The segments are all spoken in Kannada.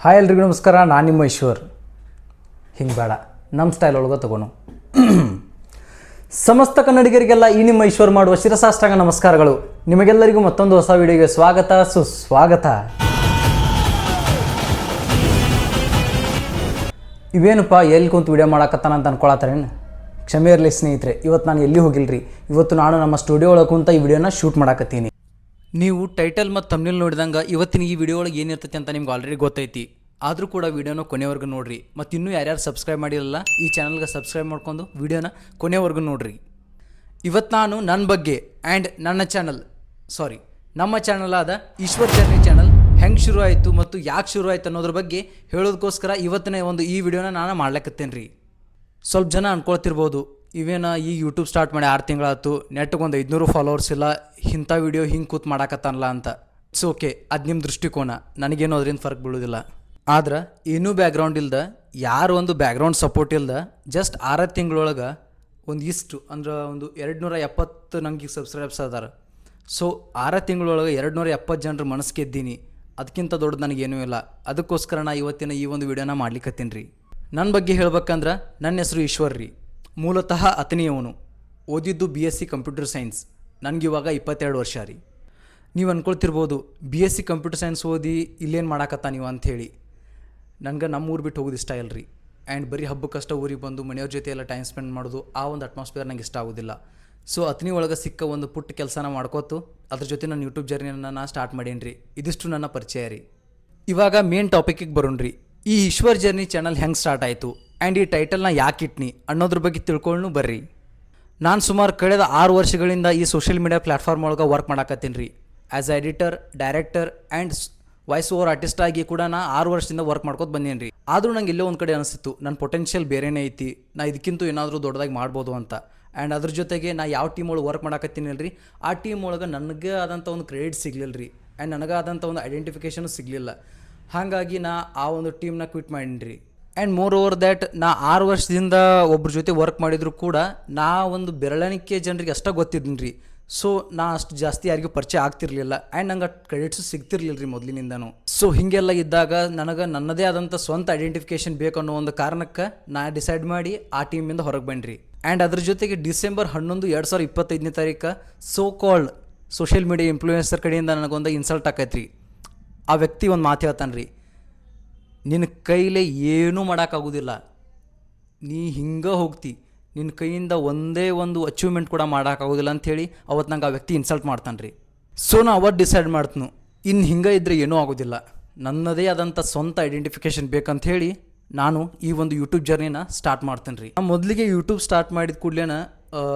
ಹಾಯ್ ಎಲ್ರಿಗೂ ನಮಸ್ಕಾರ. ನಾನು ನಿಮ್ಮ ಈಶ್ವರ್. ಹಿಂಗೆ ಬೇಡ, ನಮ್ಮ ಸ್ಟೈಲ್ ಒಳಗೆ ತಗೋಣ. ಸಮಸ್ತ ಕನ್ನಡಿಗರಿಗೆಲ್ಲ ಈ ನಿಮ್ಮ ಈಶ್ವರ್ ಮಾಡುವ ಶಿರಸಾಷ್ಟಾಂಗ ನಮಸ್ಕಾರಗಳು. ನಿಮಗೆಲ್ಲರಿಗೂ ಮತ್ತೊಂದು ಹೊಸ ವಿಡಿಯೋಗೆ ಸ್ವಾಗತ ಸುಸ್ವಾಗತ. ಇವೇನಪ್ಪ ಎಲ್ಲಿ ಕುಂತು ವಿಡಿಯೋ ಮಾಡಕತ್ತಾನ ಅಂತ ಅನ್ಕೊಳತ್ತಾರೇನು? ಕ್ಷಮೆ ಇರಲಿ ಸ್ನೇಹಿತರೆ, ಇವತ್ತು ನಾನು ಎಲ್ಲಿ ಹೋಗಿಲ್ರಿ. ಇವತ್ತು ನಾನು ನಮ್ಮ ಸ್ಟುಡಿಯೋ ಒಳಗೆ ಕುಂತ ಈ ವಿಡಿಯೋನ ಶೂಟ್ ಮಾಡಕತ್ತೀನಿ. ನೀವು ಟೈಟಲ್ ಮತ್ತು ಥಂಬ್ನೇಲ್ ನೋಡಿದಂಗೆ ಇವತ್ತಿನ ಈ ವಿಡಿಯೋ ಒಳಗೆ ಏನಿರ್ತೈತೆ ಅಂತ ನಿಮ್ಗೆ ಆಲ್ರೆಡಿ ಗೊತ್ತೈತಿ. ಆದರೂ ಕೂಡ ವಿಡಿಯೋನ ಕೊನೆವರೆಗೂ ನೋಡಿರಿ. ಮತ್ತು ಇನ್ನೂ ಯಾರ್ಯಾರು ಸಬ್ಸ್ಕ್ರೈಬ್ ಮಾಡಿರಲ್ಲ ಈ ಚಾನಲ್ಗೆ ಸಬ್ಸ್ಕ್ರೈಬ್ ಮಾಡ್ಕೊಂಡು ವಿಡಿಯೋನ ಕೊನೆವರೆಗೂ ನೋಡಿರಿ. ಇವತ್ತು ನಾನು ನನ್ನ ಬಗ್ಗೆ ಆ್ಯಂಡ್ ನಮ್ಮ ಚಾನಲ್ ಆದ ಈಶ್ವರ್ ಜರ್ನಿ ಚಾನಲ್ ಹೆಂಗೆ ಶುರು ಆಯಿತು ಮತ್ತು ಯಾಕೆ ಶುರು ಆಯಿತು ಅನ್ನೋದ್ರ ಬಗ್ಗೆ ಹೇಳೋದಕ್ಕೋಸ್ಕರ ಇವತ್ತಿನ ಈ ವಿಡಿಯೋನ ನಾನು ಮಾಡ್ಲಿಕ್ಕತ್ತೇನೆ ರೀ. ಸ್ವಲ್ಪ ಜನ ಅನ್ಕೊಳ್ತಿರ್ಬೋದು, ಇವೇನ ಈ ಯೂಟ್ಯೂಬ್ ಸ್ಟಾರ್ಟ್ ಮಾಡಿ 6 ತಿಂಗಳಾಯ್ತು, ನೆಟ್ಗೆ ಒಂದು 500 ಫಾಲೋವರ್ಸ್ ಇಲ್ಲ, ಇಂಥ ವಿಡಿಯೋ ಹಿಂಗೆ ಕೂತು ಮಾಡಾಕತ್ತಾನಲ್ಲ ಅಂತ. ಇಟ್ಸ್ ಓಕೆ, ಅದು ನಿಮ್ಮ ದೃಷ್ಟಿಕೋನ, ನನಗೇನು ಅದರಿಂದ ಫರ್ಕ್ ಬೀಳೋದಿಲ್ಲ. ಆದ್ರೆ ಏನೂ ಬ್ಯಾಕ್ಗ್ರೌಂಡ್ ಇಲ್ದ, ಯಾರು ಒಂದು ಬ್ಯಾಕ್ಗ್ರೌಂಡ್ ಸಪೋರ್ಟ್ ಇಲ್ದ, ಜಸ್ಟ್ 6 ತಿಂಗಳೊಳಗೆ ಒಂದು 270 ನಂಗೆ ಸಬ್ಸ್ಕ್ರೈಬ್ಸ್ ಅದಾರ. ಸೊ 6 ತಿಂಗಳೊಳಗೆ 270 ಜನರ ಮನಸ್ಸು ಗೆದ್ದೀನಿ. ಅದಕ್ಕಿಂತ ದೊಡ್ಡದು ನನಗೇನೂ ಇಲ್ಲ. ಅದಕ್ಕೋಸ್ಕರ ನಾ ಇವತ್ತಿನ ಈ ಒಂದು ವಿಡಿಯೋನ ಮಾಡ್ಲಿಕ್ಕತ್ತೀನಿ ರೀ. ನನ್ನ ಬಗ್ಗೆ ಹೇಳ್ಬೇಕಂದ್ರೆ ನನ್ನ ಹೆಸರು ಈಶ್ವರ್ ರೀ. ಮೂಲತಃ ಅತನಿಯವನು. ಓದಿದ್ದು BSc ಕಂಪ್ಯೂಟರ್ ಸೈನ್ಸ್. ನನಗಿವಾಗ 22 ವರ್ಷ ರೀ. ನೀವು ಅಂದ್ಕೊಳ್ತಿರ್ಬೋದು, BSc ಕಂಪ್ಯೂಟರ್ ಸೈನ್ಸ್ ಓದಿ ಇಲ್ಲೇನು ಮಾಡಾಕತ್ತ ನೀವು ಅಂಥೇಳಿ. ನನಗೆ ನಮ್ಮ ಊರು ಬಿಟ್ಟು ಹೋಗೋದು ಇಷ್ಟ ಇಲ್ಲ ರೀ. ಆ್ಯಂಡ್ ಬರೀ ಹಬ್ಬಕ್ಕಷ್ಟ ಊರಿಗೆ ಬಂದು ಮನೆಯವ್ರ ಜೊತೆ ಎಲ್ಲ ಟೈಮ್ ಸ್ಪೆಂಡ್ ಮಾಡೋದು, ಆ ಒಂದು ಅಟ್ಮಾಸ್ಫಿಯರ್ ನಂಗೆ ಇಷ್ಟ ಆಗೋದಿಲ್ಲ. ಸೊ ಅತನಿ ಒಳಗೆ ಸಿಕ್ಕ ಒಂದು ಪುಟ್ಟ ಕೆಲಸನ ಮಾಡ್ಕೋತು ಅದ್ರ ಜೊತೆ ನನ್ನ ಯೂಟ್ಯೂಬ್ ಜರ್ನಿಯನ್ನು ನಾನು ಸ್ಟಾರ್ಟ್ ಮಾಡೀನಿ ರೀ. ಇದಿಷ್ಟು ನನ್ನ ಪರಿಚಯ ರೀ. ಇವಾಗ ಮೇನ್ ಟಾಪಿಕ್ಕಿಗೆ ಬರೋಣ ರೀ. ಈ ಈಶ್ವರ್ ಜರ್ನಿ ಚಾನಲ್ ಹೆಂಗೆ ಸ್ಟಾರ್ಟ್ ಆಯಿತು ಆ್ಯಂಡ್ ಈ ಟೈಟಲ್ನ ಯಾಕೆ ಇಟ್ನಿ ಅನ್ನೋದ್ರ ಬಗ್ಗೆ ತಿಳ್ಕೊಳ್ಳು ಬರ್ರಿ. ನಾನು ಸುಮಾರು ಕಳೆದ 6 ವರ್ಷಗಳಿಂದ ಈ ಸೋಷಿಯಲ್ ಮೀಡಿಯಾ ಪ್ಲ್ಯಾಟ್ಫಾರ್ಮ್ ಒಳಗೆ ವರ್ಕ್ ಮಾಡಾಕತ್ತೀನಿ ರೀ. As a editor, director and voice over artist ಆಗಿ ಕೂಡ ನಾ 6 ವರ್ಷದಿಂದ ವರ್ಕ್ ಮಾಡ್ಕೋತ ಬಂದೇನಿ ರೀ. ಆದರೂ ನಂಗೆ ಎಲ್ಲೋ ಒಂದು ಕಡೆ ಅನಿಸ್ತಿತ್ತು, ನನ್ನ ಪೊಟೆನ್ಷಿಯಲ್ ಬೇರೆನೇ ಐತಿ, ನಾ ಇದಕ್ಕಿಂತ ಏನಾದರೂ ದೊಡ್ಡದಾಗಿ ಮಾಡ್ಬೋದು ಅಂತ. ಆ್ಯಂಡ್ ಅದ್ರ ಜೊತೆಗೆ ನಾ ಯಾವ ಟೀಮ್ ಒಳಗೆ ವರ್ಕ್ ಮಾಡಾಕತ್ತೀನಿ ಅಲ್ರಿ, ಆ ಟೀಮ್ ಒಳಗೆ ನನಗೆ ಆದಂಥ ಒಂದು ಕ್ರೆಡಿಟ್ ಸಿಗಲಿಲ್ಲ ರೀ. ಆ್ಯಂಡ್ ನನಗಾದಂಥ ಒಂದು ಐಡೆಂಟಿಫಿಕೇಷನು ಸಿಗಲಿಲ್ಲ. ಹಾಗಾಗಿ ನಾ ಆ ಒಂದು ಟೀಮ್ನ ಕ್ವಿಟ್ ಮಾಡೀನಿ ರೀ. ಆ್ಯಂಡ್ ಮೋರ್ ಓವರ್ ದ್ಯಾಟ್, ನಾ 6 ವರ್ಷದಿಂದ ಒಬ್ಬರ ಜೊತೆ ವರ್ಕ್ ಮಾಡಿದ್ರು ಕೂಡ ನಾ ಒಂದು ಬೆರಳೆಣಿಕೆ ಜನರಿಗೆ ಅಷ್ಟೇ ಗೊತ್ತಿದ್ದೀನಿ ರೀ. ಸೊ ನಾ ಅಷ್ಟು ಜಾಸ್ತಿ ಯಾರಿಗೂ ಪರಿಚಯ ಆಗ್ತಿರ್ಲಿಲ್ಲ. ಆ್ಯಂಡ್ ನಂಗೆ ಕ್ರೆಡಿಟ್ಸು ಸಿಗ್ತಿರ್ಲಿಲ್ಲ ರೀ ಮೊದಲಿನಿಂದನೂ. ಸೊ ಹೀಗೆಲ್ಲ ಇದ್ದಾಗ ನನಗೆ ನನ್ನದೇ ಆದಂಥ ಸ್ವಂತ ಐಡೆಂಟಿಫಿಕೇಷನ್ ಬೇಕು ಅನ್ನೋ ಒಂದು ಕಾರಣಕ್ಕೆ ನಾ ಡಿಸೈಡ್ ಮಾಡಿ ಆ ಟೀಮಿಂದ ಹೊರಗೆ ಬನ್ನಿರಿ. ಆ್ಯಂಡ್ ಅದ್ರ ಜೊತೆಗೆ December 11, 2025 so called social media influencer ಕಡೆಯಿಂದ ನನಗೊಂದು ಇನ್ಸಲ್ಟ್ ಆಕೈತ್ರಿ. ಆ ವ್ಯಕ್ತಿ ಒಂದು ಮಾತು ಹೇಳ್ತಾನೆ ರೀ, ನಿನ್ನ ಕೈಲೇ ಏನೂ ಮಾಡೋಕ್ಕಾಗೋದಿಲ್ಲ, ನೀ ಹಿಂಗೆ ಹೋಗ್ತಿ, ನಿನ್ನ ಕೈಯಿಂದ ಒಂದೇ ಒಂದು ಅಚೀವ್ಮೆಂಟ್ ಕೂಡ ಮಾಡೋಕ್ಕಾಗೋದಿಲ್ಲ ಅಂಥೇಳಿ ಅವತ್ತು ನಂಗೆ ಆ ವ್ಯಕ್ತಿ ಇನ್ಸಲ್ಟ್ ಮಾಡ್ತಾನೆ ರೀ. ಸೊ ನಾ ಅವತ್ತು ಡಿಸೈಡ್ ಮಾಡ್ತನು, ಇನ್ನು ಹಿಂಗೆ ಇದ್ದರೆ ಏನೂ ಆಗೋದಿಲ್ಲ, ನನ್ನದೇ ಆದಂಥ ಸ್ವಂತ ಐಡೆಂಟಿಫಿಕೇಷನ್ ಬೇಕಂಥೇಳಿ ನಾನು ಈ ಒಂದು ಯೂಟ್ಯೂಬ್ ಜರ್ನಿನ ಸ್ಟಾರ್ಟ್ ಮಾಡ್ತೇನೆ ರೀ. ನಾನು ಮೊದಲಿಗೆ ಯೂಟ್ಯೂಬ್ ಸ್ಟಾರ್ಟ್ ಮಾಡಿದ ಕೂಡಲೇ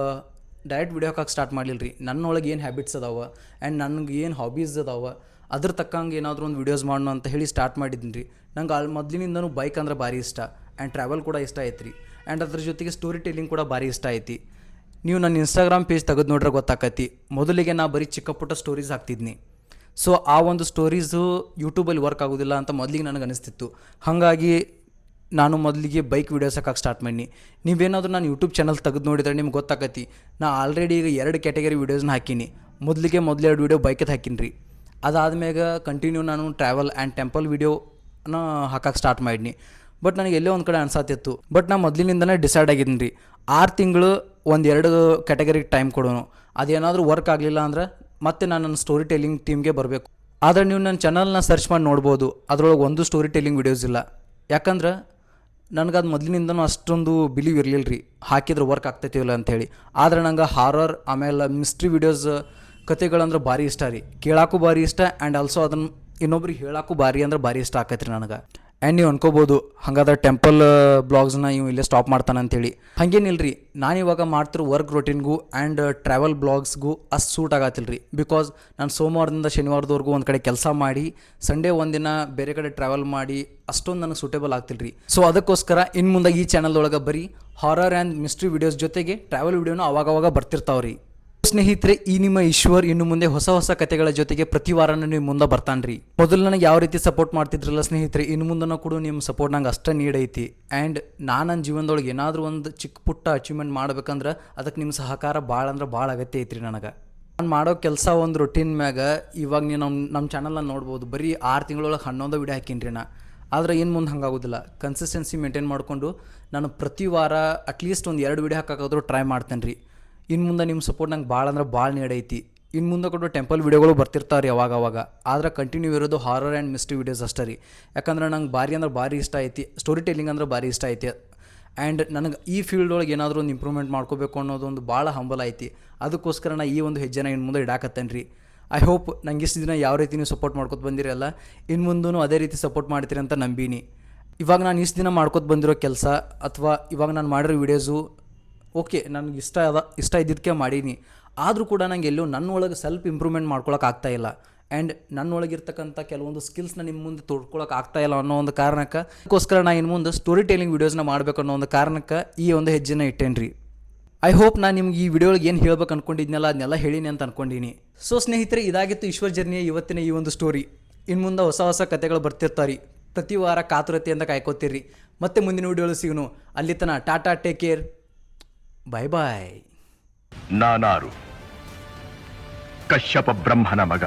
ಡೈರೆಕ್ಟ್ ವಿಡಿಯೋ ಹಾಕಕ್ಕೆ ಸ್ಟಾರ್ಟ್ ಮಾಡಲಿಲ್ಲ ರೀ. ನನ್ನೊಳಗೆ ಏನು ಹ್ಯಾಬಿಟ್ಸ್ ಅದಾವೆ ಆ್ಯಂಡ್ ನನಗೆ ಏನು ಹಾಬೀಸ್ ಅದಾವೆ ಅದ್ರ ತಕ್ಕಂಗೆ ಏನಾದರೂ ಒಂದು ವೀಡಿಯೋಸ್ ಮಾಡೋಣ ಅಂತ ಹೇಳಿ ಸ್ಟಾರ್ಟ್ ಮಾಡಿದ್ದೀನಿ ರೀ. ನಂಗೆ ಮೊದಲಿನಿಂದನೂ ಬೈಕ್ ಅಂದ್ರೆ ಭಾರಿ ಇಷ್ಟ ಆ್ಯಂಡ್ ಟ್ರಾವೆಲ್ ಕೂಡ ಇಷ್ಟ ಐತೆ ರೀ. ಆ್ಯಂಡ್ ಅದ್ರ ಜೊತೆಗೆ ಸ್ಟೋರಿ ಟೆಲ್ಲಿಂಗ್ ಕೂಡ ಭಾರಿ ಇಷ್ಟ ಐತಿ. ನೀವು ನನ್ನ ಇನ್ಸ್ಟಾಗ್ರಾಮ್ ಪೇಜ್ ತೆಗೆದು ನೋಡ್ರೆ ಗೊತ್ತಾಕತಿ. ಮೊದಲಿಗೆ ನಾ ಬರೀ ಚಿಕ್ಕ ಪುಟ್ಟ ಸ್ಟೋರೀಸ್ ಹಾಕ್ತಿದ್ನಿ. ಸೊ ಆ ಒಂದು ಸ್ಟೋರೀಸು ಯೂಟ್ಯೂಬಲ್ಲಿ ವರ್ಕ್ ಆಗೋದಿಲ್ಲ ಅಂತ ಮೊದಲಿಗೆ ನನಗೆ ಅನಿಸ್ತಿತ್ತು. ಹಾಗಾಗಿ ನಾನು ಮೊದಲಿಗೆ ಬೈಕ್ ವೀಡಿಯೋಸ್ ಹಾಕಕ್ಕೆ ಸ್ಟಾರ್ಟ್ ಮಾಡೀನಿ. ನೀವೇನಾದರೂ ನಾನು ಯೂಟ್ಯೂಬ್ ಚಾನಲ್ ತೆಗೆದು ನೋಡಿದರೆ ನಿಮ್ಗೆ ಗೊತ್ತಾಕತಿ, ನಾ ಆಲ್ರೆಡಿ ಈಗ 2 ಕ್ಯಾಟಗರಿ ವೀಡಿಯೋಸ್ನ ಹಾಕೀನಿ. ಮೊದಲಿಗೆ 2 ವೀಡಿಯೋ ಬೈಕದ್ದು ಹಾಕೀನಿ ರೀ. ಅದಾದ್ಮೇಲೆ ಕಂಟಿನ್ಯೂ ನಾನು ಟ್ರಾವೆಲ್ ಆ್ಯಂಡ್ ಟೆಂಪಲ್ ವೀಡಿಯೋನ ಹಾಕಕ್ಕೆ ಸ್ಟಾರ್ಟ್ ಮಾಡೀನಿ. ಬಟ್ ನನಗೆ ಎಲ್ಲೋ ಒಂದು ಕಡೆ ಅನ್ಸಾತಿತ್ತು. ಬಟ್ ನಾ ಮೊದಲಿನಿಂದನೇ ಡಿಸೈಡ್ ಆಗಿದ್ದೀನಿ ರೀ, 6 ತಿಂಗಳು 2 ಕ್ಯಾಟಗರಿಗೆ ಟೈಮ್ ಕೊಡೋನು. ಅದೇನಾದರೂ ವರ್ಕ್ ಆಗಲಿಲ್ಲ ಅಂದ್ರೆ ಮತ್ತೆ ನಾನು ನನ್ನ ಸ್ಟೋರಿ ಟೆಲ್ಲಿಂಗ್ ಟೀಮ್ಗೆ ಬರಬೇಕು. ಆದರೆ ನೀವು ನನ್ನ ಚಾನಲ್ನ ಸರ್ಚ್ ಮಾಡಿ ನೋಡ್ಬೋದು, ಅದರೊಳಗೆ ಒಂದು ಸ್ಟೋರಿ ಟೆಲ್ಲಿಂಗ್ ವೀಡಿಯೋಸ್ ಇಲ್ಲ. ಯಾಕಂದ್ರೆ ನನಗದು ಮೊದಲಿನಿಂದನೂ ಅಷ್ಟೊಂದು ಬಿಲೀವ್ ಇರಲಿಲ್ಲ ರೀ, ಹಾಕಿದ್ರೆ ವರ್ಕ್ ಆಗ್ತೈತಿಲ್ಲ ಅಂಥೇಳಿ. ಆದರೆ ನಂಗೆ ಹಾರರ್ ಆಮೇಲೆ ಮಿಸ್ಟ್ರಿ ವೀಡಿಯೋಸ್ ಕತೆಗಳಂದ್ರೆ ಭಾರಿ ಇಷ್ಟ ರೀ. ಕೇಳೋಕ್ಕೂ ಭಾರಿ ಇಷ್ಟ ಆ್ಯಂಡ್ ಆಲ್ಸೋ ಅದನ್ನು ಇನ್ನೊಬ್ರಿಗೆ ಹೇಳೋಕ್ಕೂ ಭಾರಿ ಇಷ್ಟ ಆಕೈತೆ ರೀ ನನಗೆ. ಆ್ಯಂಡ್ ನೀವು ಅನ್ಕೋಬೋದು, ಹಾಗಾದ್ರೆ ಟೆಂಪಲ್ ಬ್ಲಾಗ್ಸ್ನ ಇವು ಇಲ್ಲೇ ಸ್ಟಾಪ್ ಮಾಡ್ತಾನೆ ಅಂತೇಳಿ. ಹಾಗೇನಿಲ್ಲ ರೀ, ನಾನಿವಾಗ ಮಾಡ್ತಿರೋ ವರ್ಕ್ ರೊಟೀನ್ಗೂ ಆ್ಯಂಡ್ ಟ್ರಾವೆಲ್ ಬ್ಲಾಗ್ಸ್ಗೂ ಅಷ್ಟು ಸೂಟ್ ಆಗತ್ತಿಲ್ಲ ರೀ. ಬಿಕಾಸ್ ನಾನು ಸೋಮವಾರದಿಂದ ಶನಿವಾರದವರೆಗೂ ಒಂದು ಕಡೆ ಕೆಲಸ ಮಾಡಿ ಸಂಡೇ ಒಂದಿನ ಬೇರೆ ಕಡೆ ಟ್ರಾವೆಲ್ ಮಾಡಿ ಅಷ್ಟೊಂದು ನನಗೆ ಸೂಟೇಬಲ್ ಆಗ್ತಿಲ್ಲ ರೀ. ಸೊ ಅದಕ್ಕೋಸ್ಕರ ಇನ್ನು ಮುಂದೆ ಈ ಚಾನಲ್ ಒಳಗೆ ಬರೀ ಹಾರರ್ ಆ್ಯಂಡ್ ಮಿಸ್ಟ್ರಿ ವೀಡಿಯೋಸ್ ಜೊತೆಗೆ ಟ್ರಾವೆಲ್ ವೀಡಿಯೋನು ಅವಾಗವಾಗ ಬರ್ತಿರ್ತಾವೆ ರೀ. ಸ್ನೇಹಿತರೆ, ಈ ನಿಮ್ಮ ಈಶ್ವರ್ ಇನ್ನು ಮುಂದೆ ಹೊಸ ಕಥೆಗಳ ಜೊತೆಗೆ ಪ್ರತಿ ವಾರನೂ ನೀವು ಮುಂದೆ ಬರ್ತಾನೆ ರೀ. ಮೊದಲು ನನಗೆ ಯಾವ ರೀತಿ ಸಪೋರ್ಟ್ ಮಾಡ್ತಿದ್ರಲ್ಲ ಸ್ನೇಹಿತರೆ, ಇನ್ನು ಮುಂದೆ ಕೂಡ ನಿಮ್ಮ ಸಪೋರ್ಟ್ ನಂಗೆ ಅಷ್ಟೇ ನೀಡೈತಿ. ಆ್ಯಂಡ್ ನನ್ನ ಜೀವನದೊಳಗೆ ಏನಾದರೂ ಒಂದು ಚಿಕ್ಕ ಪುಟ್ಟ ಅಚೀವ್ಮೆಂಟ್ ಮಾಡ್ಬೇಕಂದ್ರೆ ಅದಕ್ಕೆ ನಿಮ್ಮ ಸಹಕಾರ ಭಾಳ ಅಗತ್ಯ ಐತ್ರಿ. ನನಗೆ ನಾನು ಮಾಡೋ ಕೆಲಸ ಒಂದು ರೊಟೀನ್ ಮ್ಯಾಗ ಇವಾಗ ನೀವು ನಮ್ಮ ಚಾನಲ್ನ ನೋಡ್ಬೋದು, ಬರೀ 6 ತಿಂಗಳೊಳಗೆ 11 ವೀಡಿಯೋ ಹಾಕೀನಿ ರೀ. ಆದರೆ ಇನ್ನು ಮುಂದೆ ಹಂಗಾಗೋದಿಲ್ಲ. ಕನ್ಸಿಸ್ಟೆನ್ಸಿ ಮೇಂಟೈನ್ ಮಾಡಿಕೊಂಡು ನಾನು ಪ್ರತಿ ವಾರ ಅಟ್ಲೀಸ್ಟ್ ಒಂದು 2 ವೀಡಿಯೋ ಹಾಕೋಕ್ಕಾದ್ರೂ ಟ್ರೈ ಮಾಡ್ತೇನೆ ರೀ. ಇನ್ನು ಮುಂದೆ ನಿಮ್ಮ ಸಪೋರ್ಟ್ ನಂಗೆ ಭಾಳ ಅಂದ್ರೆ ಭಾಳ ನೀಡೈತಿ. ಇನ್ನು ಮುಂದೆ ಕೊಟ್ಟು ಟೆಂಪಲ್ ವೀಡಿಯೋಗಳು ಬರ್ತಿರ್ತಾವೆ ರೀ ಅವಾಗ. ಆದರೆ ಕಂಟಿನ್ಯೂ ಇರೋದು ಹಾರರ್ ಆ್ಯಂಡ್ ಮಿಸ್ಟ್ರಿ ವೀಡಿಯೋಸ್ ಅಷ್ಟೇ ರೀ. ಯಾಕಂದ್ರೆ ನಂಗೆ ಭಾರಿ ಇಷ್ಟ ಐತಿ. ಸ್ಟೋರಿ ಟೆಲ್ಲಿಂಗ್ ಅಂದ್ರೆ ಭಾರಿ ಇಷ್ಟ ಐತಿ. ಆ್ಯಂಡ್ ನನಗೆ ಈ ಫೀಲ್ಡ್ ಒಳಗೆ ಏನಾದರೂ ಒಂದು ಇಂಪ್ರೂವ್ಮೆಂಟ್ ಮಾಡ್ಕೋಬೇಕು ಅನ್ನೋದೊಂದು ಭಾಳ ಹಂಬಲ ಐತಿ. ಅದಕ್ಕೋಸ್ಕರ ನಾನು ಈ ಒಂದು ಹೆಜ್ಜೆನ ಇನ್ನು ಮುಂದೆ ಇಡಾಕತ್ತೇನೆ ರೀ. ಐ ಹೋಪ್ ನಂಗೆ ಇಷ್ಟು ದಿನ ಯಾವ ರೀತಿ ನೀವು ಸಪೋರ್ಟ್ ಮಾಡ್ಕೊತ ಬಂದಿರಲ್ಲ, ಇನ್ನು ಮುಂದೂ ಅದೇ ರೀತಿ ಸಪೋರ್ಟ್ ಮಾಡ್ತೀರಿ ಅಂತ ನಂಬೀನಿ. ಇವಾಗ ನಾನು ಇಷ್ಟು ದಿನ ಮಾಡ್ಕೊತ ಬಂದಿರೋ ಕೆಲಸ ಅಥವಾ ಇವಾಗ ನಾನು ಮಾಡಿರೋ ವೀಡಿಯೋಸು ಓಕೆ ನನಗೆ ಇಷ್ಟ ಇದ್ದಿದ್ದಕ್ಕೆ ಮಾಡೀನಿ. ಆದರೂ ಕೂಡ ನಂಗೆ ಎಲ್ಲೂ ನನ್ನೊಳಗೆ ಸೆಲ್ಫ್ ಇಂಪ್ರೂವ್ಮೆಂಟ್ ಮಾಡ್ಕೊಳಕ್ಕೆ ಆಗ್ತಾಯಿಲ್ಲ. ಆ್ಯಂಡ್ ನನ್ನೊಳಗಿರ್ತಕ್ಕಂಥ ಕೆಲವೊಂದು ಸ್ಕಿಲ್ಸ್ನ ನಿಮ್ಮ ಮುಂದೆ ತೋಡ್ಕೊಳಕ್ಕೆ ಆಗ್ತಾಯಿಲ್ಲ ಅನ್ನೋ ಒಂದು ಕಾರಣಕ್ಕೆ ಅದಕ್ಕೋಸ್ಕರ ನಾನು ಇನ್ನು ಮುಂದೆ ಸ್ಟೋರಿ ಟೆಲ್ಲಿಂಗ್ ವೀಡಿಯೋಸ್ನ ಮಾಡಬೇಕು ಅನ್ನೋ ಒಂದು ಕಾರಣಕ್ಕೆ ಈ ಒಂದು ಹೆಜ್ಜೆನ ಇಟ್ಟೇನೆ ರೀ. ಐ ಹೋಪ್ ನಾನು ನಿಮ್ಗೆ ಈ ವಿಡಿಯೋಗೆ ಏನು ಹೇಳ್ಬೇಕು ಅನ್ಕೊಂಡಿದ್ನಲ್ಲ ಅದನ್ನೆಲ್ಲ ಹೇಳೀನಿ ಅಂತ ಅನ್ಕೊಂಡಿನಿ. ಸೊ ಸ್ನೇಹಿತರೆ, ಇದಾಗಿತ್ತು ಈಶ್ವರ್ ಜರ್ನಿಯ ಇವತ್ತಿನ ಈ ಒಂದು ಸ್ಟೋರಿ. ಇನ್ನು ಮುಂದೆ ಹೊಸ ಕಥೆಗಳು ಬರ್ತಿರ್ತಾರೆ. ಪ್ರತಿ ವಾರ ಕಾತುರತೆಯಿಂದ ಕಾಯ್ಕೋತೀರಿ. ಮತ್ತೆ ಮುಂದಿನ ವಿಡಿಯೋಗಳು ಸಿಗೋನು. ಅಲ್ಲಿ ತನಕ ಟಾಟಾ, ಟೇಕ್ ಕೇರ್, ಬಾಯ್ ಬಾಯ್. ನಾನಾರು ಕಶ್ಯಪ ಬ್ರಹ್ಮನ ಮಗ.